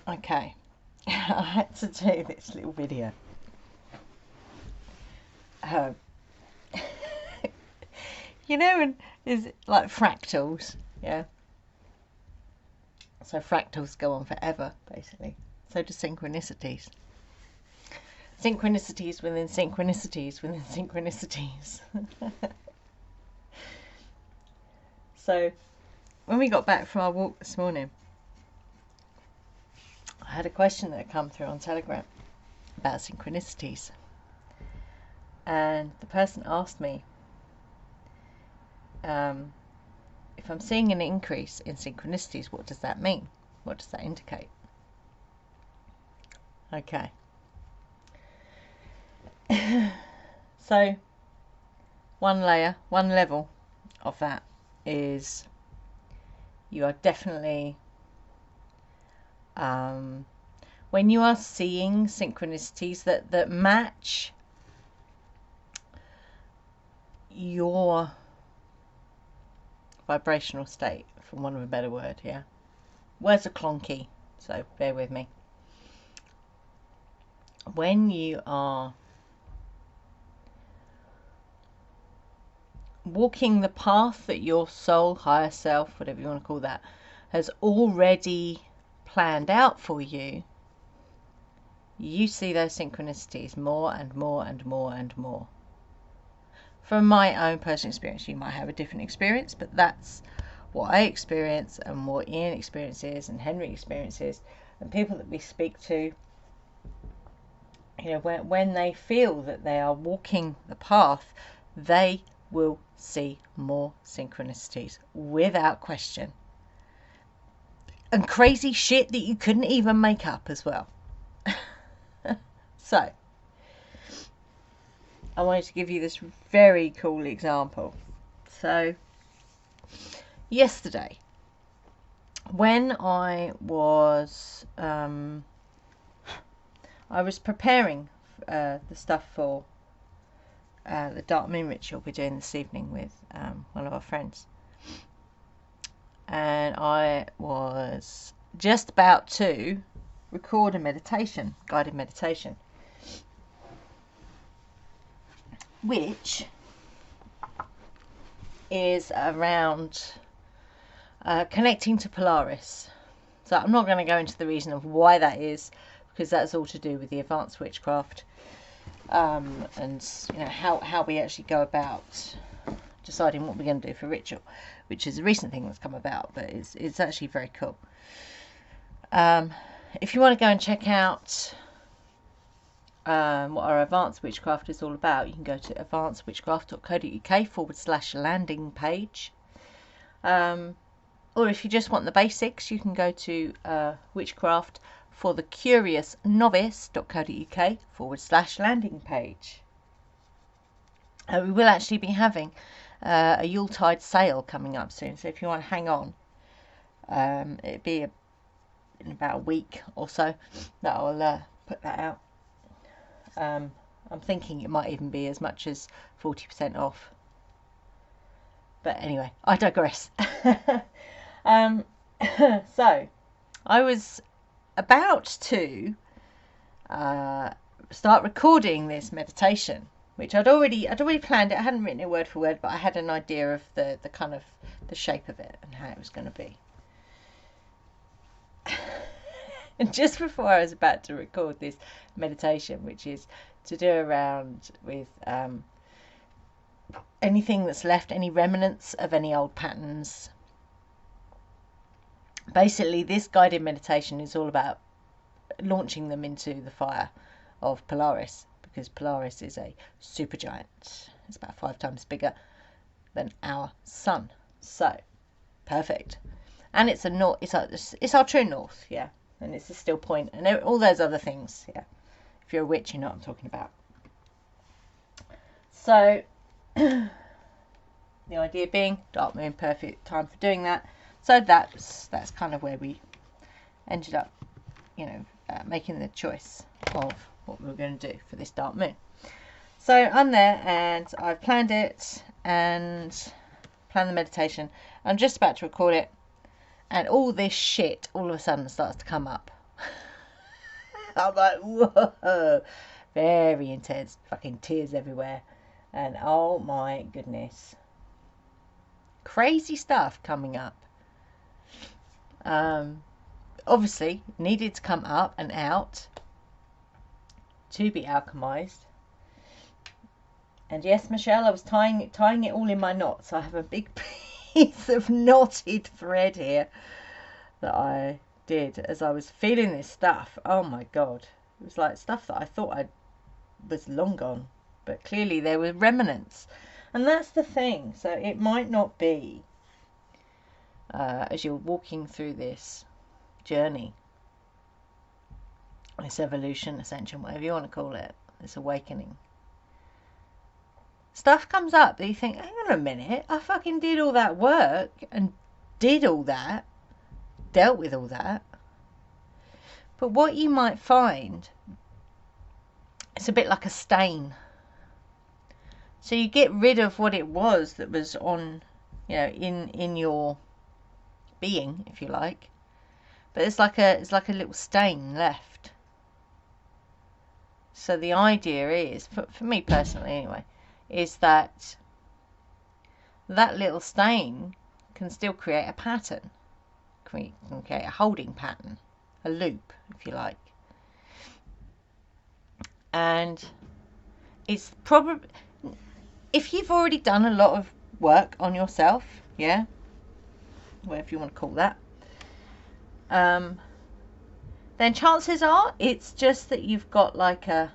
Okay, I had to do this little video. You know, and is like fractals, yeah. So fractals go on forever, basically. So do synchronicities. Synchronicities within synchronicities within synchronicities. So when we got back from our walk this morning, I had a question that had come through on Telegram about synchronicities. And the person asked me if I'm seeing an increase in synchronicities, what does that mean? What does that indicate? Okay. So one level of that is you are definitely when you are seeing synchronicities that match your vibrational state, for want of a better word, yeah. Words are clonky, so bear with me. When you are walking the path that your soul, higher self, whatever you want to call that, has already planned out for you, you see those synchronicities more and more and more and more. From my own personal experience, you might have a different experience, but that's what I experience and what Ian experiences and Henry experiences and people that we speak to. You know, when they feel that they are walking the path, they will see more synchronicities without question. And crazy shit that you couldn't even make up as well. So, I wanted to give you this very cool example. So, yesterday, when I was preparing the stuff for the Dark Moon ritual we're doing this evening with one of our friends, and I was just about to record a meditation, guided meditation, which is around connecting to Polaris. So I'm not going to go into the reason of why that is, because that's all to do with the advanced witchcraft, and you know how we actually go about deciding what we're going to do for ritual, which is a recent thing that's come about, but it's actually very cool. If you want to go and check out what our advanced witchcraft is all about, you can go to advancedwitchcraft.co.uk/landing page. Or if you just want the basics, you can go to witchcraftforthecuriousnovice.co.uk/landing page. We will actually be having a Yuletide sale coming up soon, so if you want to hang on, it'll be in about a week or so that I'll put that out. I'm thinking it might even be as much as 40% off. But anyway, I digress. So, I was about to start recording this meditation, which I'd already planned it. I hadn't written it word for word, but I had an idea of the kind of the shape of it and how it was going to be. And just before I was about to record this meditation, which is to do around with anything that's left, any remnants of any old patterns. Basically, this guided meditation is all about launching them into the fire of Polaris, because Polaris is a supergiant. It's about 5 times bigger than our sun. So, perfect. And it's a north. It's our true north, yeah. And it's a still point, and all those other things, yeah. If you're a witch, you know what I'm talking about. So, the idea being, dark moon, perfect time for doing that. So that's kind of where we ended up, you know, making the choice of what we were going to do for this dark moon. So I'm there, and I've planned it and planned the meditation. I'm just about to record it. And all this shit all of a sudden starts to come up I'm like, whoa, very intense, fucking tears everywhere. And oh my goodness, crazy stuff coming up. Obviously needed to come up and out to be alchemized. And yes, Michelle, I was tying it all in my knots. I have a big piece of knotted thread here that I did as I was feeling this stuff. Oh my god, it was like stuff that I thought I was long gone, but clearly there were remnants. And that's the thing. So it might not be as you're walking through this journey, this evolution, ascension, whatever you want to call it, this awakening, stuff comes up that you think, hang on a minute, I fucking did all that work and did all that, dealt with all that. But what you might find, it's a bit like a stain. So you get rid of what it was that was on, you know, in your being, if you like. But it's like a little stain left. So the idea is, for me personally anyway, is that little stain can still create a pattern, can create a holding pattern, a loop, if you like. And it's probably, if you've already done a lot of work on yourself, yeah, whatever you want to call that, then chances are it's just that you've got like a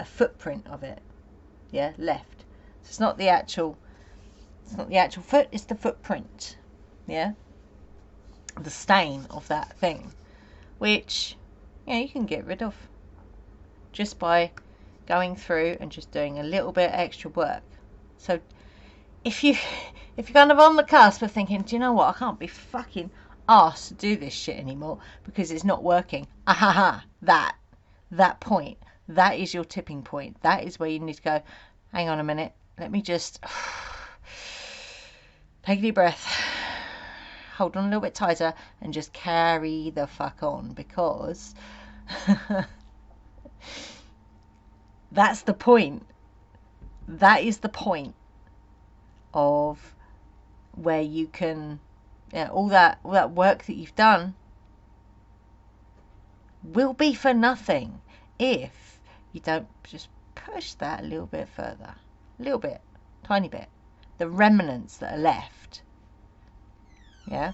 footprint of it, yeah, left. So it's not the actual foot, it's the footprint, yeah, the stain of that thing, which, yeah, you can get rid of just by going through and just doing a little bit extra work. So if you're kind of on the cusp of thinking, do you know what, I can't be fucking asked to do this shit anymore because it's not working, that point, that is your tipping point. That is where you need to go, hang on a minute, let me just take a deep breath, hold on a little bit tighter, and just carry the fuck on, because that's the point. That is the point of where you can, yeah, all that work that you've done will be for nothing if you don't just push that a little bit further, a little bit, tiny bit, the remnants that are left. Yeah.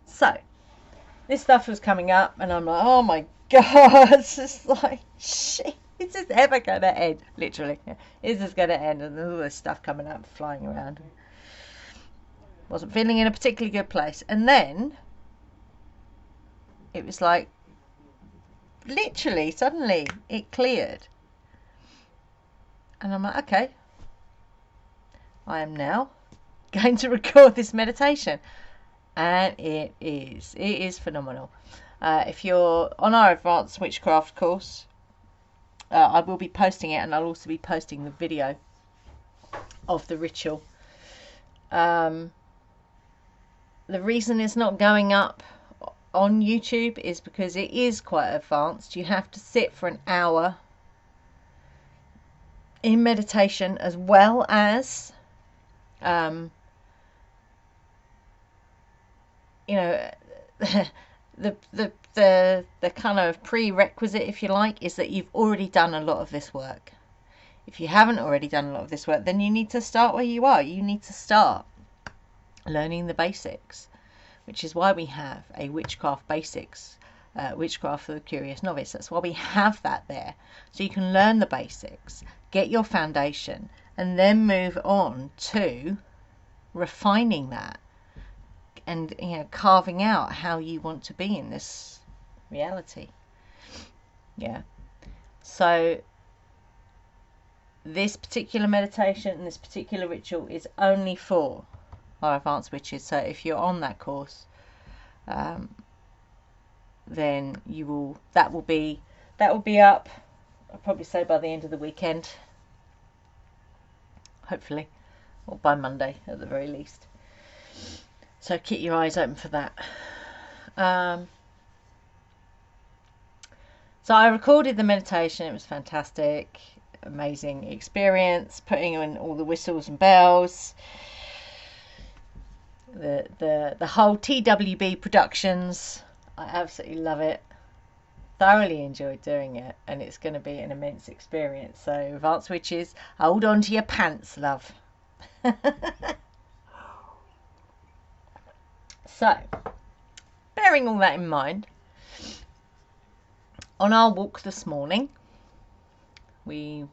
So this stuff was coming up, and I'm like, oh my god, it's just like, shit, is this ever going to end? Literally, is this going to end? And there's all this stuff coming up, flying around. Wasn't feeling in a particularly good place. And then it was like, literally, suddenly it cleared. And I'm like, okay, I am now going to record this meditation. And it is phenomenal. If you're on our advanced witchcraft course, I will be posting it, and I'll also be posting the video of the ritual. The reason it's not going up on YouTube is because it is quite advanced. You have to sit for an hour in meditation, as well as you know, the kind of prerequisite, if you like, is that you've already done a lot of this work. If you haven't already done a lot of this work, then you need to start where you are. You need to start learning the basics, which is why we have a Witchcraft Basics, Witchcraft for the Curious Novice. That's why we have that there, so you can learn the basics, get your foundation, and then move on to refining that, and, you know, carving out how you want to be in this reality. Yeah. So this particular meditation and this particular ritual is only for our advanced witches. So if you're on that course, then that will be up, I'll probably say by the end of the weekend, hopefully, or by Monday at the very least. So keep your eyes open for that. So I recorded the meditation. It was fantastic, amazing experience, putting in all the whistles and bells, the whole TWB productions. I absolutely love it. Thoroughly enjoyed doing it, and it's going to be an immense experience. So Advanced Witches, hold on to your pants, love. So, bearing all that in mind, on our walk this morning, we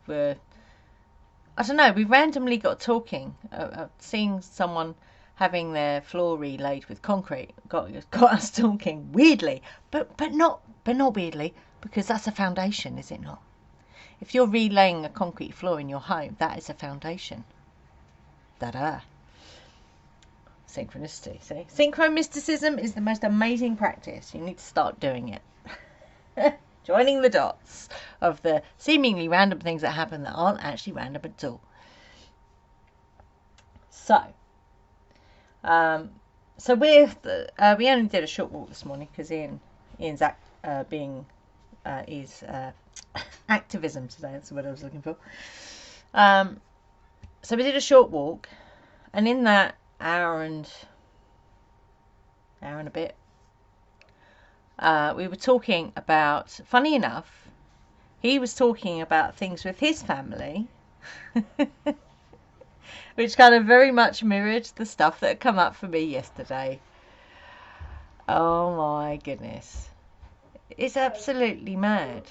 randomly got talking, seeing someone having their floor relaid with concrete, got us talking weirdly, but not weirdly, because that's a foundation, is it not? If you're relaying a concrete floor in your home, that is a foundation. Da-da. Synchronicity, see? Synchromysticism is the most amazing practice. You need to start doing it. Joining the dots of the seemingly random things that happen that aren't actually random at all. So we only did a short walk this morning because Ian's activism today. That's what I was looking for. So we did a short walk, and in that hour and a bit, we were talking about, funny enough, he was talking about things with his family, which kind of very much mirrored the stuff that had come up for me yesterday. Oh my goodness. It's absolutely mad.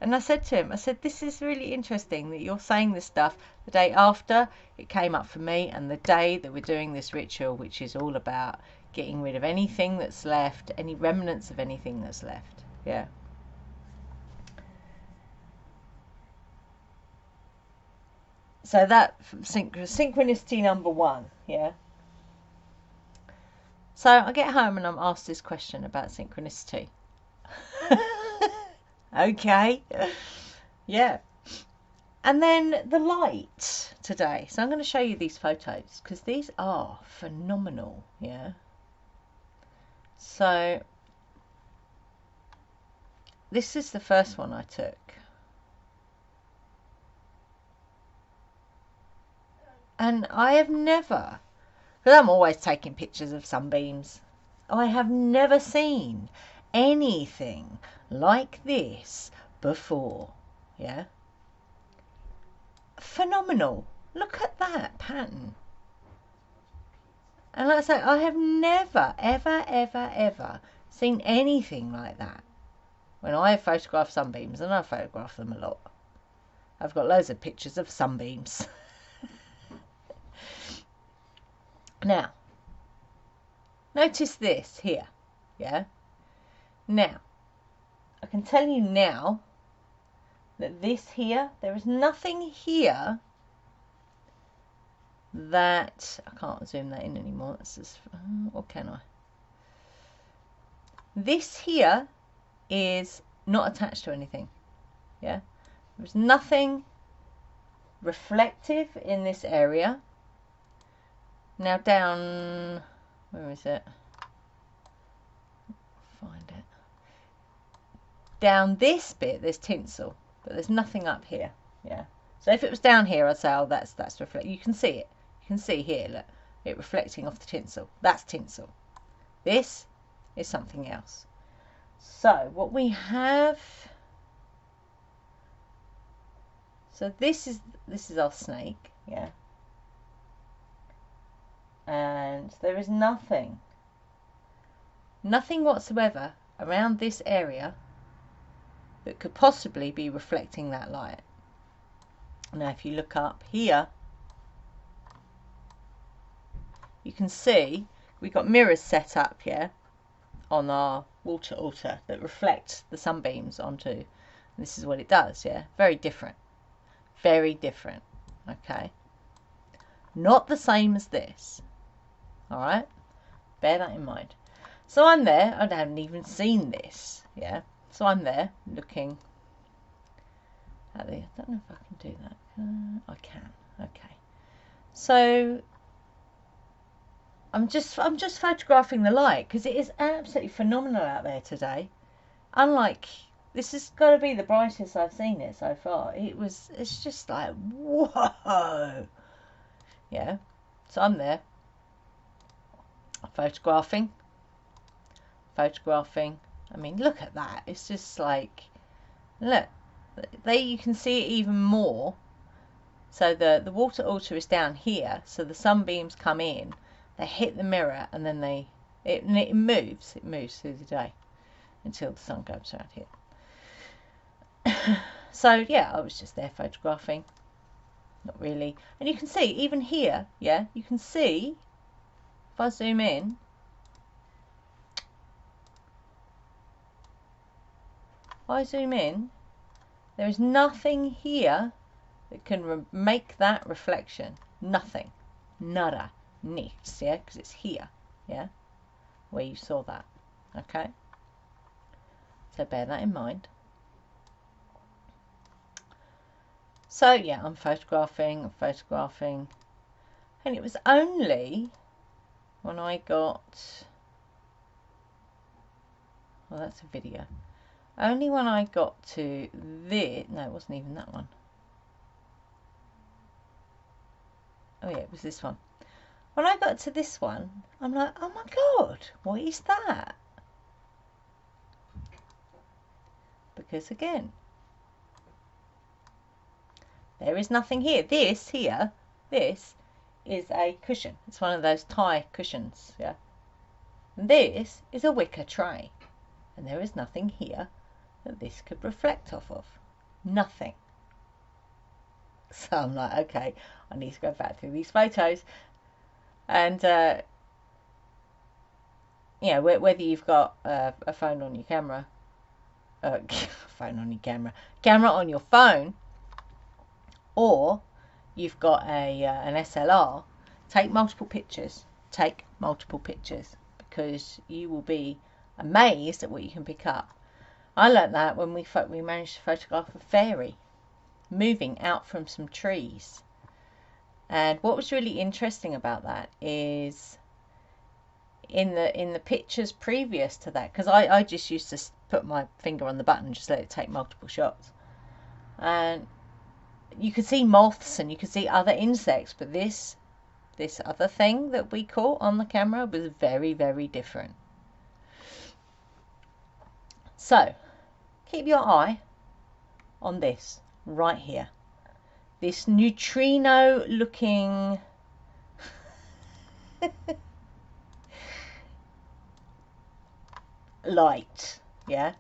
And I said to him, this is really interesting that you're saying this stuff the day after it came up for me, and the day that we're doing this ritual, which is all about getting rid of anything that's left, any remnants of anything that's left. Yeah. So that synchronicity number 1, yeah. So I get home and I'm asked this question about synchronicity. Okay. Yeah. And then the light today. So I'm going to show you these photos because these are phenomenal. Yeah. So this is the first one I took. And I have never, because I'm always taking pictures of sunbeams, I have never seen anything like this before. Yeah. Phenomenal. Look at that pattern. And like I say, I have never, ever seen anything like that. When I photograph sunbeams, and I photograph them a lot, I've got loads of pictures of sunbeams. Now, notice this here, yeah? Now, I can tell you now that this here, there is nothing here that, I can't zoom that in anymore, that's just, or can I? This here is not attached to anything, yeah? There's nothing reflective in this area. Now down, where is it? Find it. Down this bit, there's tinsel, but there's nothing up here. Yeah. So if it was down here, I'd say, oh, that's reflect. You can see it. You can see here, look, it reflecting off the tinsel. That's tinsel. This is something else. So what we have. So this is our snake. Yeah. And there is nothing whatsoever around this area that could possibly be reflecting that light. Now if you look up here, you can see we've got mirrors set up here on our water altar that reflect the sunbeams onto, and this is what it does. Yeah, very different, okay, not the same as this. All right, bear that in mind. So I'm there, I haven't even seen this, yeah, so I'm there looking at the, I don't know if I can do that. I can. Okay, so I'm just photographing the light because it is absolutely phenomenal out there today. Unlike this has got to be the brightest I've seen it so far. It's just like, whoa. Yeah. So I'm there. Photographing. I mean, look at that. It's just like, look. You can see it even more. So the water altar is down here. So the sunbeams come in. They hit the mirror and then it moves. It moves through the day until the sun goes around here. So yeah, I was just there photographing. Not really. And you can see even here, yeah, you can see if I zoom in, there is nothing here that can make that reflection. Nothing. Nada. Nichts, yeah, because it's here, yeah, where you saw that. Okay, so bear that in mind. So yeah, I'm photographing, and it was only when I got, well, that's a video. Only when I got to this, no, it wasn't even that one. Oh yeah, it was this one. When I got to this one, I'm like, oh my God, what is that? Because again, there is nothing here. This is a cushion. It's one of those Thai cushions, yeah. And this is a wicker tray. And there is nothing here that this could reflect off of. Nothing. So I'm like, okay, I need to go back through these photos. And, yeah, whether you've got a phone on your camera, camera on your phone, or you've got an SLR, take multiple pictures. Because you will be amazed at what you can pick up. I learnt that when we managed to photograph a fairy moving out from some trees. And what was really interesting about that is in the pictures previous to that, because I just used to put my finger on the button and just let it take multiple shots, and you could see moths and you could see other insects, but this other thing that we caught on the camera was very, very different. So keep your eye on this right here, this neutrino looking light, yeah,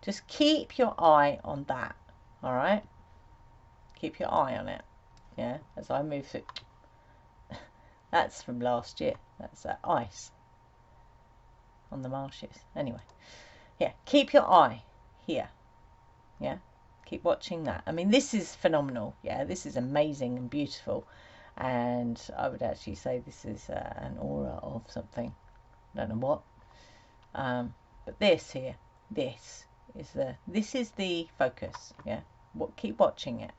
just keep your eye on that. All right, keep your eye on it, yeah, as I move through. That's from last year. That's ice on the marshes. Anyway, yeah, keep your eye here, yeah, keep watching that. I mean, this is phenomenal, yeah, this is amazing and beautiful, and I would actually say this is an aura of something, I don't know what, but this here, this is the focus, yeah. Keep watching it.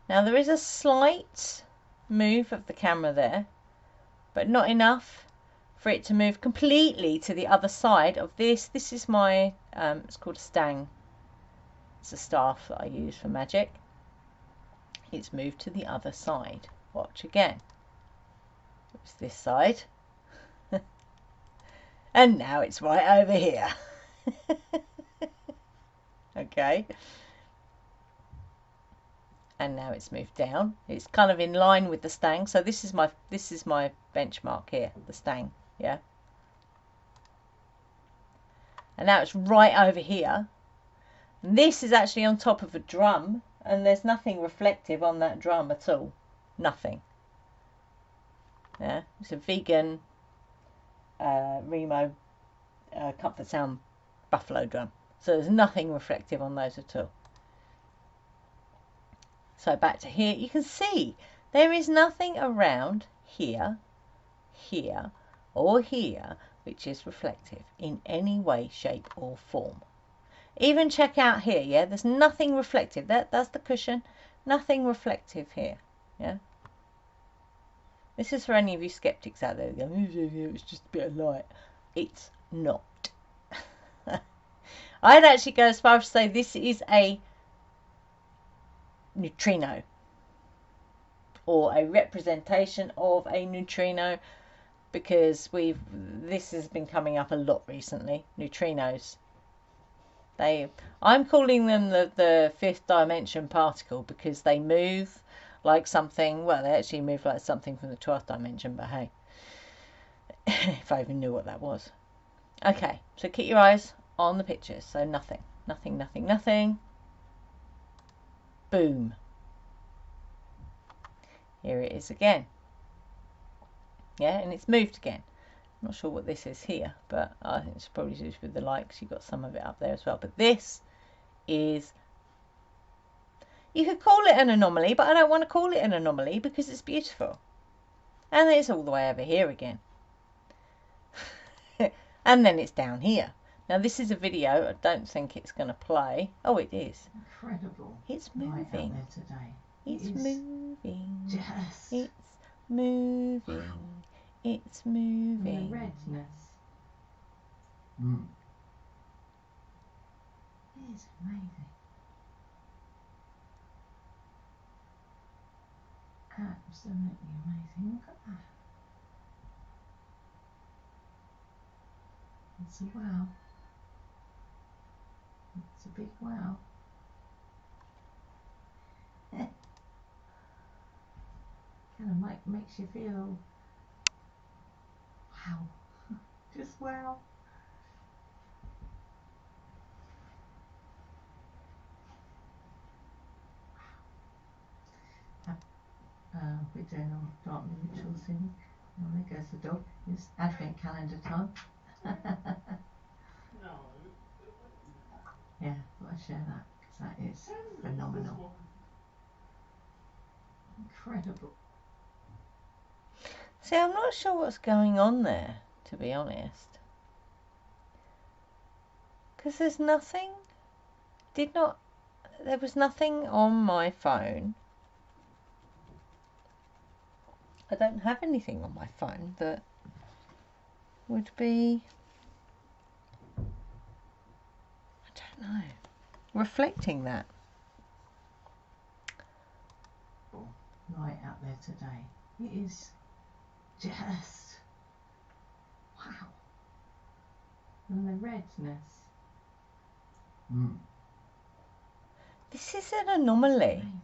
Now there is a slight move of the camera there, but not enough for it to move completely to the other side of this. This is my, it's called a stang. It's a staff that I use for Magick. It's moved to the other side. Watch again. It was this side. And now it's right over here. Okay. And now it's moved down. It's kind of in line with the stang. So this is my benchmark here, the stang, yeah. And now it's right over here. And this is actually on top of a drum, and there's nothing reflective on that drum at all. Nothing. Yeah, it's a vegan Remo Comfort Sound buffalo drum. So there's nothing reflective on those at all. So back to here, you can see there is nothing around here, here, or here which is reflective in any way, shape, or form. Even check out here, yeah, there's nothing reflective. That's the cushion, nothing reflective here, yeah. This is for any of you skeptics out there that go, it's just a bit of light. It's not. I'd actually go as far as to say this is a neutrino, or a representation of a neutrino, because this has been coming up a lot recently. Neutrinos. I'm calling them the fifth dimension particle because they move like something. Well, they actually move like something from the 12th dimension, but hey, if I even knew what that was. Okay, so keep your eyes on the pictures. So nothing, nothing, nothing, nothing. Boom. Here it is again. Yeah, and it's moved again. I'm not sure what this is here, but I think it's probably just with the light because you've got some of it up there as well. But this is, you could call it an anomaly, but I don't want to call it an anomaly because it's beautiful. And it's all the way over here again. And then it's down here. Now this is a video. I don't think it's going to play. Oh, it is. Incredible. It's moving. Right out there today. It's moving. Just. It's moving. It's moving. And the redness. It is amazing. Absolutely amazing. Look at that. It's a wow. It's a big wow. Kind of makes you feel wow. Just wow. We're doing our dark rituals thing. Oh, there goes the dog. It's advent calendar time. Yeah, thought I'd share that because that is phenomenal. Incredible. See, I'm not sure what's going on there, to be honest. Because there's nothing. There was nothing on my phone. I don't have anything on my phone that would be, I don't know, reflecting that. Light out there today. It is just wow. And the redness. This is an anomaly. Amazing.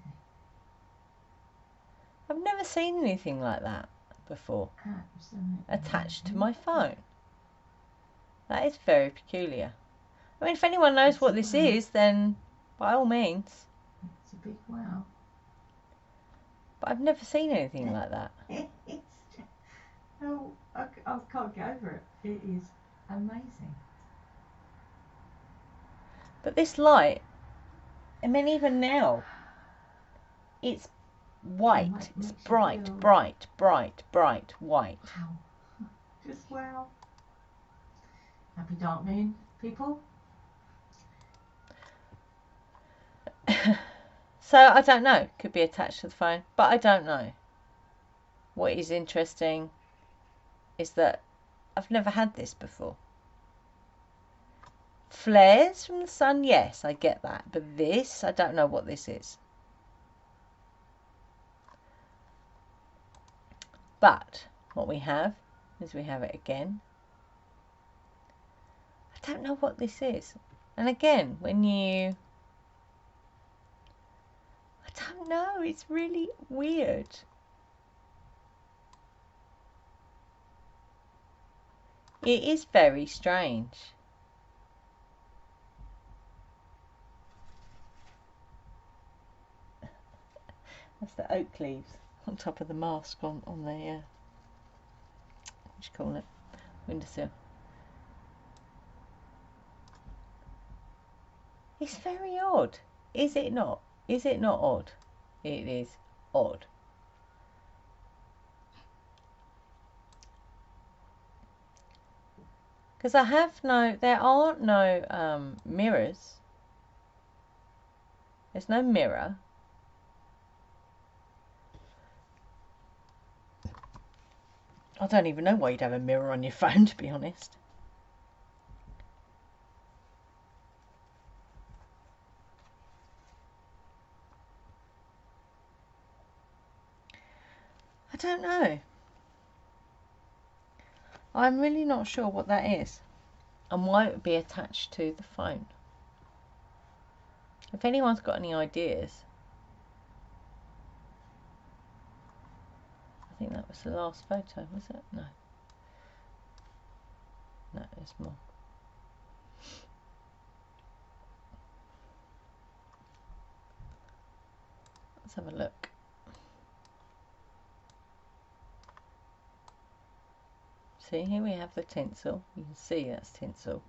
I've never seen anything like that before. Absolutely attached to my phone. That is very peculiar. I mean, if anyone knows what this is, then by all means. It's a big wow. But I've never seen anything like that. It's just, oh, I can't get over it. It is amazing. But this light, I mean, even now, it's white. It's bright, bright, bright, bright, white. Wow. Just wow. Happy dark moon, people. So, I don't know. Could be attached to the phone, but I don't know. What is interesting is that I've never had this before. Flares from the sun, yes, I get that. But this, I don't know what this is. But what we have is we have it again. I don't know what this is. And again, when you... I don't know, it's really weird. It is very strange. That's the oak leaves on top of the mask on the, what do you call it, windowsill. It's very odd. Is it not? Is it not odd? It is odd. Because there aren't no mirrors. There's no mirror. I don't even know why you'd have a mirror on your phone, to be honest. I don't know. I'm really not sure what that is and why it would be attached to the phone. If anyone's got any ideas. I think that was the last photo, was it? No. No, there's more. Let's have a look. See, here we have the tinsel. You can see that's tinsel.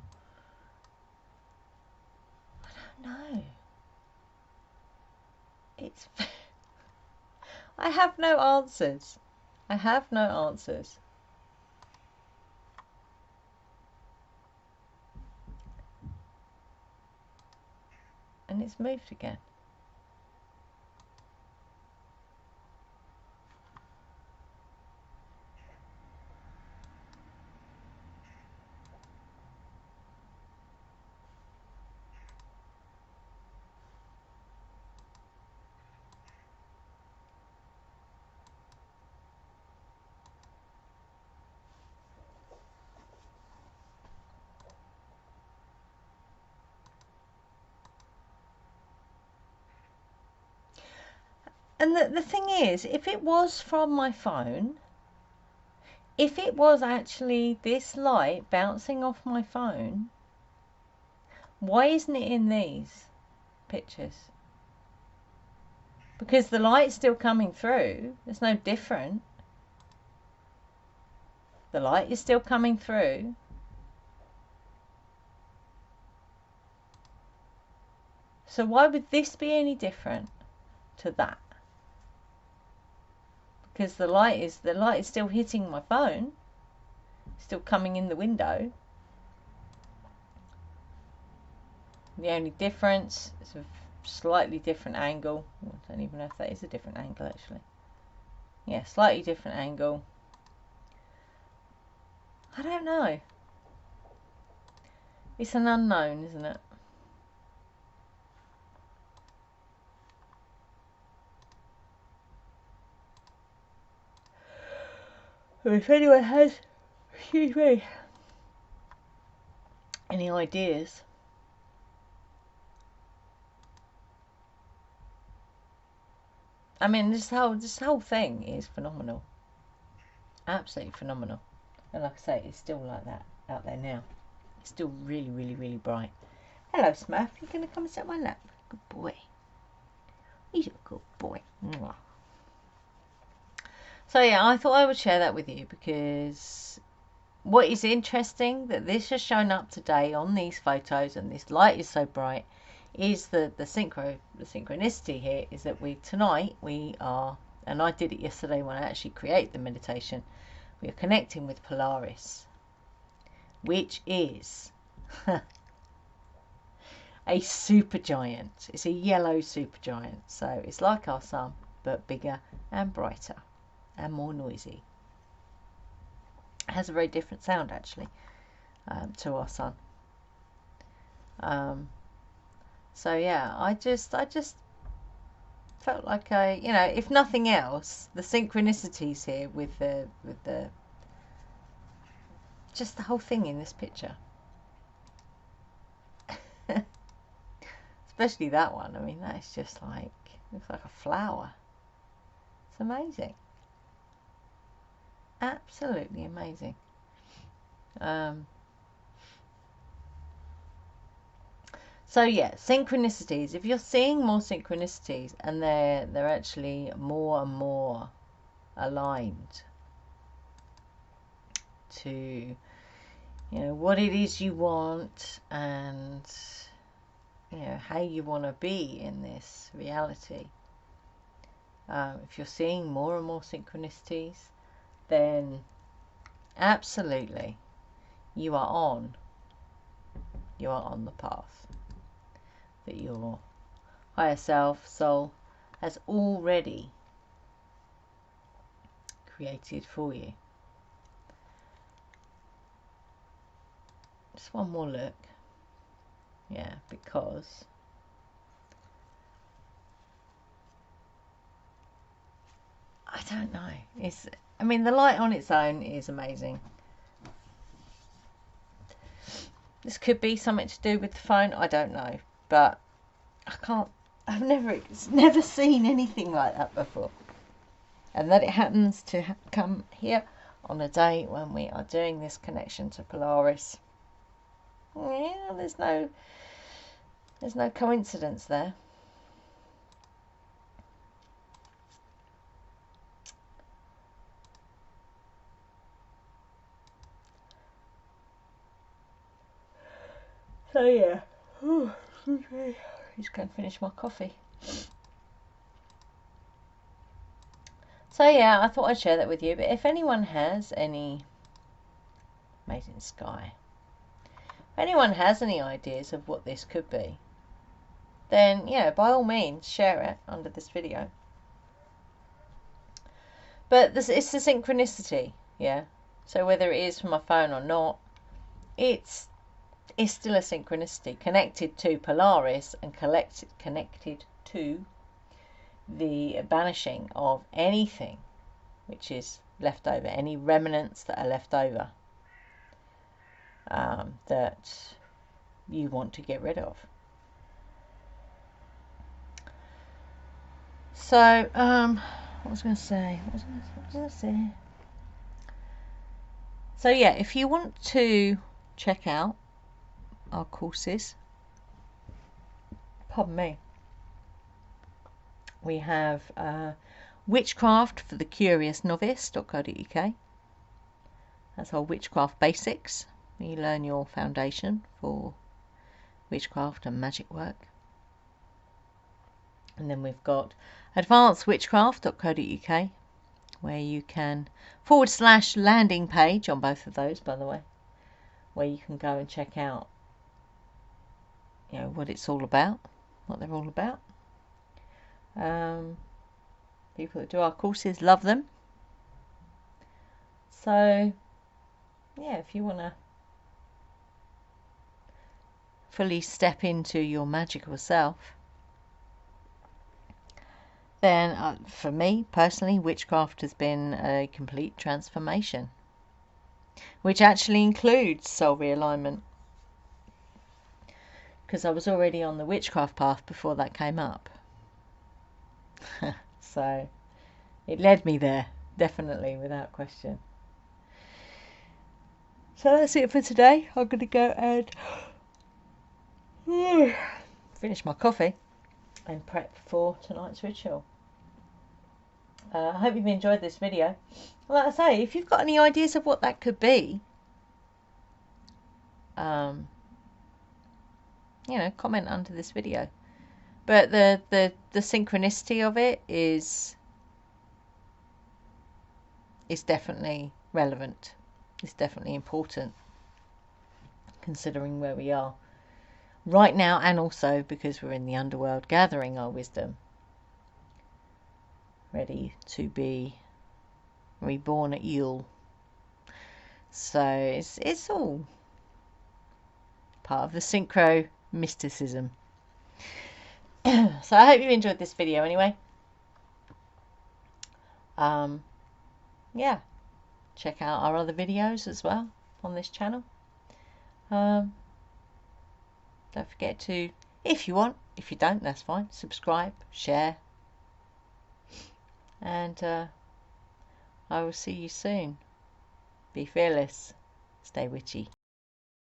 I don't know. It's... I have no answers. I have no answers. And it's moved again. And the thing is, if it was from my phone, if it was actually this light bouncing off my phone, why isn't it in these pictures? Because the light's still coming through. It's no different. The light is still coming through. So why would this be any different to that? Because the light is still hitting my phone, still coming in the window. The only difference is a slightly different angle. I don't even know if that is a different angle actually. Yeah, slightly different angle. I don't know. It's an unknown, isn't it? If anyone has, excuse me, any ideas, I mean, this whole thing is phenomenal, absolutely phenomenal. And like I say, it's still like that out there now. It's still really, really, really bright. Hello, Smurf. You're gonna come and sit on my lap. Good boy. He's a good boy. Mwah. So yeah, I thought I would share that with you because what is interesting that this has shown up today on these photos and this light is so bright is the synchronicity here is that tonight we are, and I did it yesterday when I actually created the meditation, we are connecting with Polaris, which is a supergiant. It's a yellow supergiant, so it's like our sun but bigger and brighter and more noisy. It has a very different sound actually to our sun. So yeah, I just felt like if nothing else, the synchronicities here with the just the whole thing in this picture, especially that one. I mean, that is just like, looks like a flower. It's amazing. Absolutely amazing. So yeah, synchronicities. If you're seeing more synchronicities and they're actually more and more aligned to what it is you want and how you want to be in this reality. If you're seeing more and more synchronicities, then absolutely you are on the path that your higher self, soul, has already created for you. Just one more look. Yeah, because I don't know. I mean, the light on its own is amazing. This could be something to do with the phone. I don't know, but I've never seen anything like that before. And that it happens to come here on a day when we are doing this connection to Polaris. Yeah, there's no coincidence there. So yeah, just going to finish my coffee. So yeah, I thought I'd share that with you. But if anyone has any amazing sky, if anyone has any ideas of what this could be, then yeah, by all means share it under this video. But it's the synchronicity, yeah. So whether it is from my phone or not, it's still a synchronicity connected to Polaris and connected to the banishing of anything which is left over, any remnants that are left over that you want to get rid of. So, what was I going to say? So yeah, if you want to check out our courses, pardon me, we have Witchcraft for the Curious Novice.co.uk. That's our Witchcraft Basics. You learn your foundation for witchcraft and magic work. And then we've got advancedwitchcraft.co.uk, where you can / landing page on both of those, by the way, where you can go and check out, you know, what it's all about, what they're all about. People that do our courses love them. So yeah, if you want to fully step into your magical self, then for me personally, witchcraft has been a complete transformation, which actually includes soul realignment, because I was already on the witchcraft path before that came up. So it led me there, definitely, without question. So that's it for today. I'm going to go and finish my coffee and prep for tonight's ritual. I hope you've enjoyed this video. Like I say, if you've got any ideas of what that could be, you know, comment under this video. But the synchronicity of it is definitely relevant. It's definitely important, considering where we are right now, and also because we're in the underworld gathering our wisdom, ready to be reborn at Yule. So it's all part of the synchro mysticism. So I hope you enjoyed this video anyway. Yeah, check out our other videos as well on this channel. Don't forget to, if you want, if you don't, that's fine, subscribe, share, and I will see you soon. Be fearless, stay witchy.